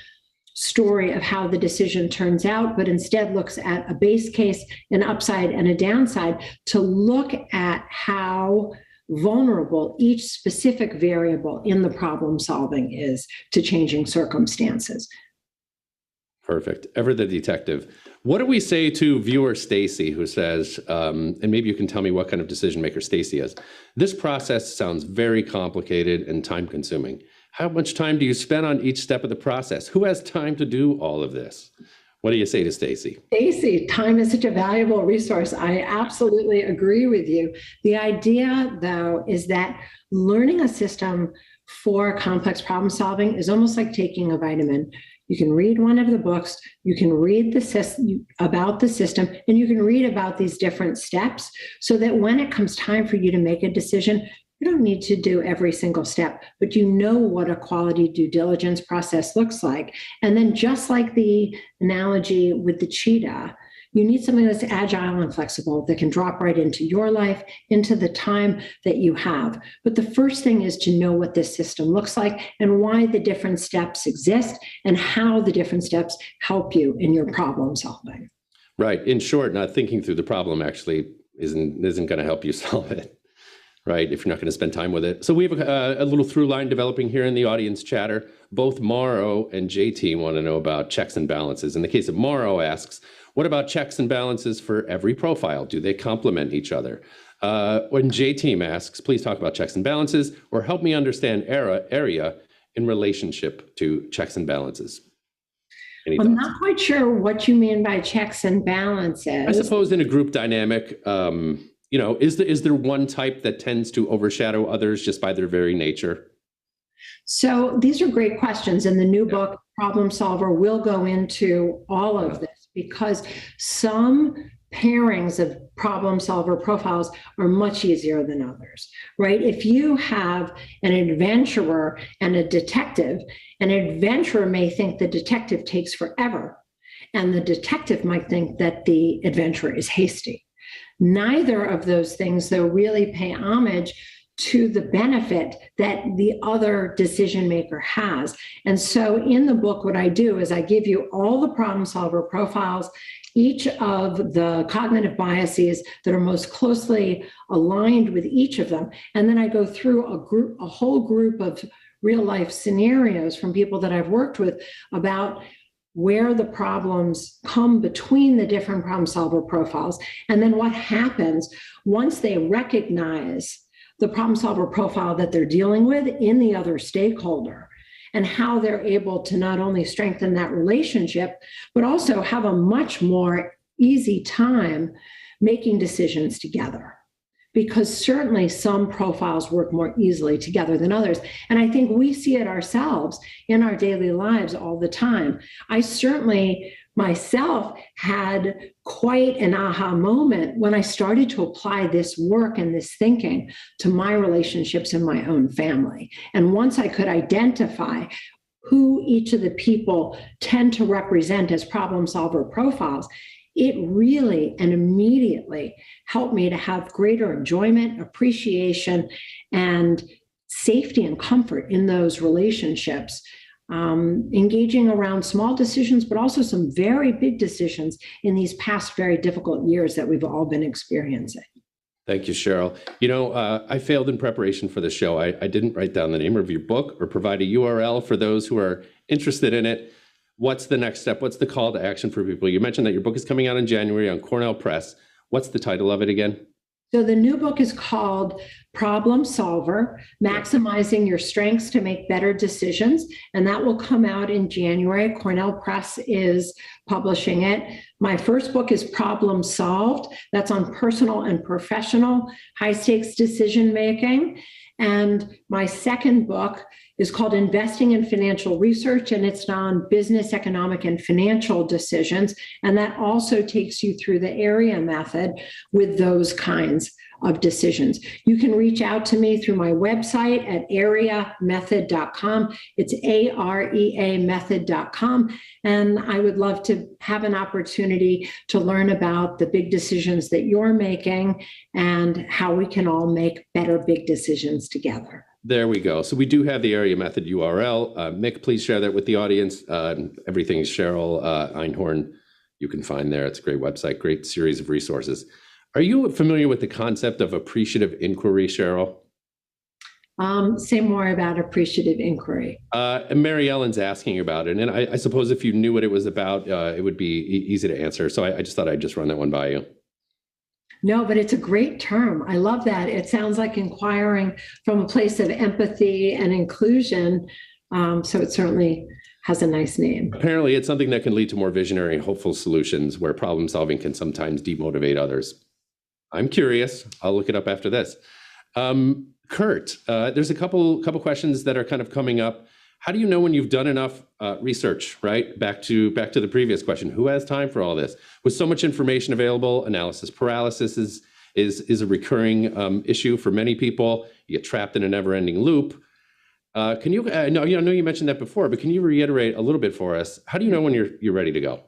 B: story of how the decision turns out, but instead looks at a base case, an upside, and a downside to look at how vulnerable each specific variable in the problem solving is to changing circumstances.
A: Perfect. Ever the detective. What do we say to viewer Stacy, who says, and maybe you can tell me what kind of decision maker Stacy is. This process sounds very complicated and time consuming. How much time do you spend on each step of the process? Who has time to do all of this? What do you say to Stacy?
B: Stacy, time is such a valuable resource. I absolutely agree with you. The idea, though, is that learning a system for complex problem solving is almost like taking a vitamin. You can read one of the books, you can read about the system, and you can read about these different steps, so that when it comes time for you to make a decision, you don't need to do every single step, but you know what a quality due diligence process looks like. And then, just like the analogy with the cheetah, you need something that's agile and flexible that can drop right into your life, into the time that you have. But the first thing is to know what this system looks like and why the different steps exist and how the different steps help you in your problem solving.
A: Right. In short, not thinking through the problem actually isn't going to help you solve it. Right, if you're not going to spend time with it. So we have a little through line developing here in the audience chatter. Both Morrow and JT want to know about checks and balances. In the case of Morrow asks, what about checks and balances for every profile? Do they complement each other? When JT asks, please talk about checks and balances, or help me understand area in relationship to checks and balances. Any thoughts?
B: I'm not quite sure what you mean by checks and balances.
A: I suppose in a group dynamic, you know, is there one type that tends to overshadow others just by their very nature?
B: So these are great questions. And the new book, Problem Solver, will go into all of this, because some pairings of problem solver profiles are much easier than others, right? If you have an adventurer and a detective, an adventurer may think the detective takes forever, and the detective might think that the adventurer is hasty. Neither of those things, though, really pay homage to the benefit that the other decision maker has. And so in the book, what I do is I give you all the problem solver profiles, each of the cognitive biases that are most closely aligned with each of them. And then I go through a whole group of real life scenarios from people that I've worked with about where the problems come between the different problem solver profiles, and then what happens once they recognize the problem solver profile that they're dealing with in the other stakeholder, and how they're able to not only strengthen that relationship, but also have a much more easy time making decisions together. Because certainly some profiles work more easily together than others. And I think we see it ourselves in our daily lives all the time. I certainly myself had quite an aha moment when I started to apply this work and this thinking to my relationships in my own family. And once I could identify who each of the people tend to represent as problem solver profiles, it really and immediately helped me to have greater enjoyment, appreciation, and safety and comfort in those relationships, engaging around small decisions, but also some very big decisions in these past very difficult years that we've all been experiencing.
A: Thank you, Cheryl. You know, I failed in preparation for the show. I didn't write down the name of your book or provide a URL for those who are interested in it. What's the next step? What's the call to action for people? You mentioned that your book is coming out in January on Cornell Press. What's the title of it again?
B: So the new book is called Problem Solver, Maximizing Your Strengths to Make Better Decisions, and that will come out in January. Cornell Press is publishing it. My first book is Problem Solved. That's on personal and professional high-stakes decision making. And my second book is called Investing in Financial Research, and it's on business, economic, and financial decisions. And that also takes you through the AREA method with those kinds of decisions. You can reach out to me through my website at areamethod.com. It's AREA method.com. And I would love to have an opportunity to learn about the big decisions that you're making and how we can all make better big decisions together.
A: There we go. So we do have the AREA method URL. Mick, please share that with the audience. Everything is Cheryl Einhorn. You can find there. It's a great website, great series of resources. Are you familiar with the concept of appreciative inquiry, Cheryl?
B: Say more about appreciative inquiry.
A: And Mary Ellen's asking about it. And I suppose if you knew what it was about, it would be easy to answer. So I just thought I'd just run that one by you.
B: No, but it's a great term. I love that. It sounds like inquiring from a place of empathy and inclusion. So it certainly has a nice name.
A: Apparently, it's something that can lead to more visionary and hopeful solutions where problem solving can sometimes demotivate others. I'm curious. I'll look it up after this. Kurt, there's a couple questions that are kind of coming up. How do you know when you've done enough research, right? Back to the previous question, who has time for all this? With so much information available, analysis paralysis is a recurring issue for many people. You get trapped in a never-ending loop. Can you, I know you mentioned that before, but can you reiterate a little bit for us? How do you know when you're ready to go?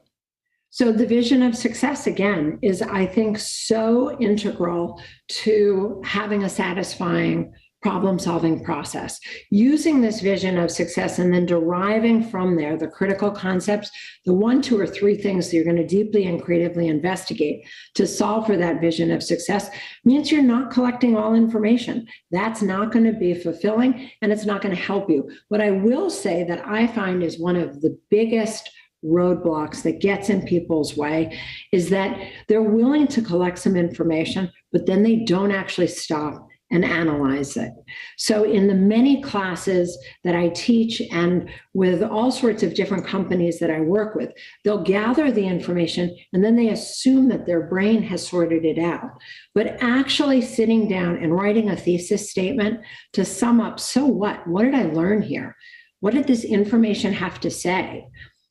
B: So the vision of success, again, is, I think, so integral to having a satisfying problem-solving process. Using this vision of success and then deriving from there the critical concepts, the 1, 2, or 3 things that you're going to deeply and creatively investigate to solve for that vision of success means you're not collecting all information. That's not going to be fulfilling, and it's not going to help you. What I will say that I find is one of the biggest roadblocks that gets in people's way is that they're willing to collect some information, but then they don't actually stop and analyze it. So in the many classes that I teach and with all sorts of different companies that I work with, they'll gather the information and then they assume that their brain has sorted it out. But actually sitting down and writing a thesis statement to sum up, so what? What did I learn here? What did this information have to say?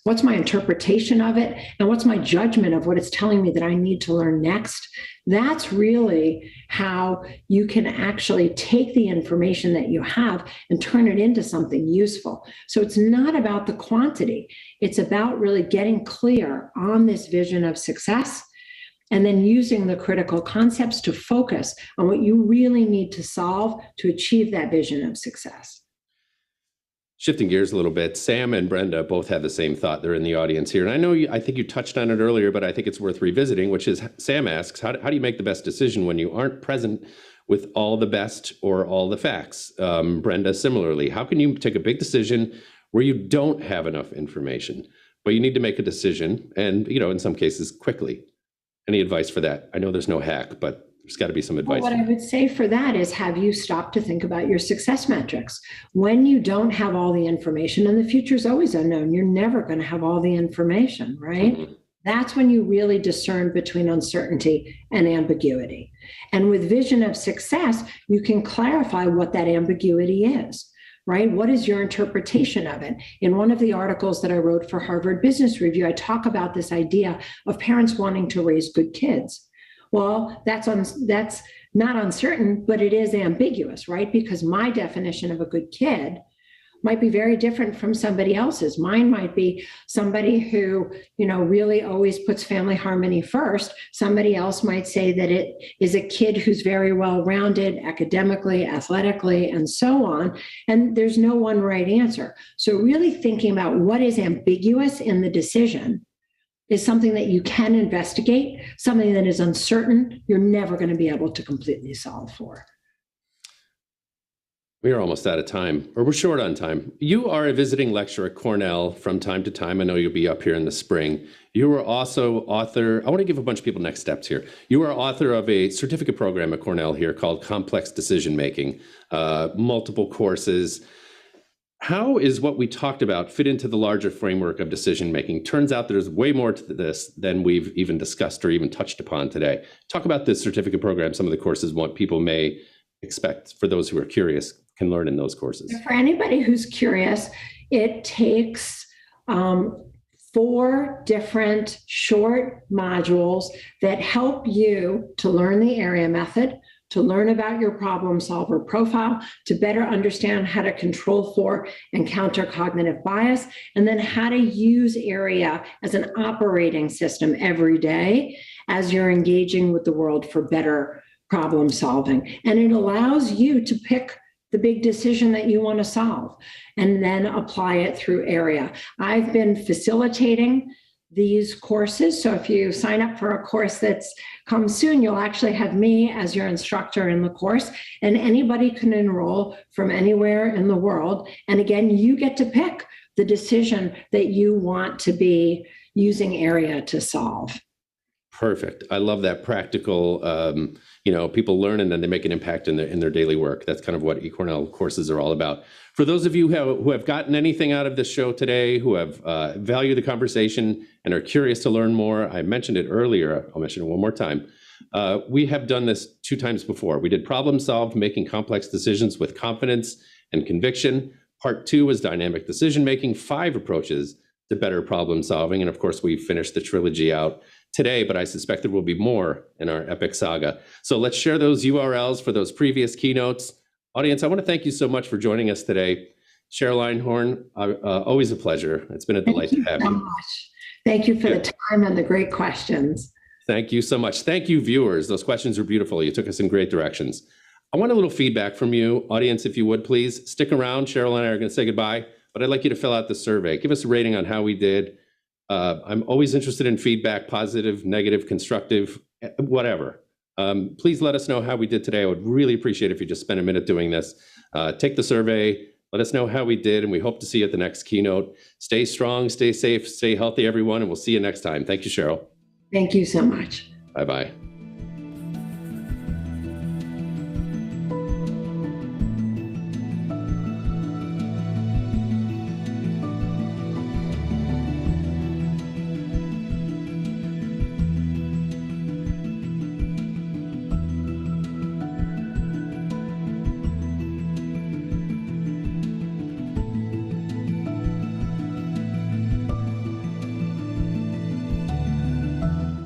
B: What's my interpretation of it? And what's my judgment of what it's telling me that I need to learn next? That's really how you can actually take the information that you have and turn it into something useful. So it's not about the quantity. It's about really getting clear on this vision of success and then using the critical concepts to focus on what you really need to solve to achieve that vision of success.
A: Shifting gears a little bit, Sam and Brenda both have the same thought. They're in the audience here. And I know I think you touched on it earlier, but I think it's worth revisiting, which is Sam asks, how do you make the best decision when you aren't present with all the best or all the facts? Brenda, similarly, how can you take a big decision where you don't have enough information, but you need to make a decision and, in some cases quickly? Any advice for that? I know there's no hack, but there's got to be some advice.
B: Well, what I would say for that is, have you stopped to think about your success metrics? When you don't have all the information, and the future is always unknown, you're never going to have all the information, right? Mm-hmm. That's when you really discern between uncertainty and ambiguity. And with vision of success, you can clarify what that ambiguity is, right? What is your interpretation of it? In one of the articles that I wrote for Harvard Business Review, I talk about this idea of parents wanting to raise good kids. Well, that's not uncertain, but it is ambiguous, right? Because my definition of a good kid might be very different from somebody else's. Mine might be somebody who, really always puts family harmony first. Somebody else might say that it is a kid who's very well-rounded academically, athletically, and so on. And there's no one right answer. So really thinking about what is ambiguous in the decision is something that you can investigate. Something that is uncertain, you're never going to be able to completely solve for.
A: We are almost out of time, or we're short on time. You are a visiting lecturer at Cornell from time to time. I know you'll be up here in the spring. You are also author, I want to give a bunch of people next steps here. You are author of a certificate program at Cornell here called Complex Decision Making, multiple courses. How is what we talked about fit into the larger framework of decision making? Turns out there's way more to this than we've even discussed or even touched upon today. Talk about this certificate program, some of the courses, what people may expect for those who are curious can learn in those courses.
B: For anybody who's curious, it takes 4 different short modules that help you to learn the area method, to learn about your problem solver profile, to better understand how to control for and counter cognitive bias, and then how to use area as an operating system every day as you're engaging with the world for better problem solving. And it allows you to pick the big decision that you want to solve and then apply it through area. I've been facilitating these courses. So if you sign up for a course that's come soon, you'll actually have me as your instructor in the course, and anybody can enroll from anywhere in the world. And again, you get to pick the decision that you want to be using area to solve.
A: Perfect. I love that practical, people learn and then they make an impact in their daily work. That's kind of what eCornell courses are all about. For those of you who have gotten anything out of this show today, who have valued the conversation and are curious to learn more, I mentioned it earlier, I'll mention it one more time. We have done this 2 times before. We did problem solve, making complex decisions with confidence and conviction. Part 2 was dynamic decision making, 5 approaches to better problem solving. And of course, we finished the trilogy out today, but I suspect there will be more in our epic saga. So let's share those URLs for those previous keynotes. Audience, I want to thank you so much for joining us today. Cheryl Einhorn, always a pleasure. It's been a delight to have you.
B: Thank you so much. Thank you for the time and the great questions.
A: Thank you so much. Thank you, viewers. Those questions were beautiful. You took us in great directions. I want a little feedback from you. Audience, if you would, please stick around. Cheryl and I are going to say goodbye, but I'd like you to fill out the survey. Give us a rating on how we did. I'm always interested in feedback, positive, negative, constructive, whatever. Please let us know how we did today. I would really appreciate it if you just spend a minute doing this. Take the survey, let us know how we did, and we hope to see you at the next keynote. Stay strong, stay safe, stay healthy, everyone, and we'll see you next time. Thank you, Cheryl.
B: Thank you so much.
A: Bye-bye.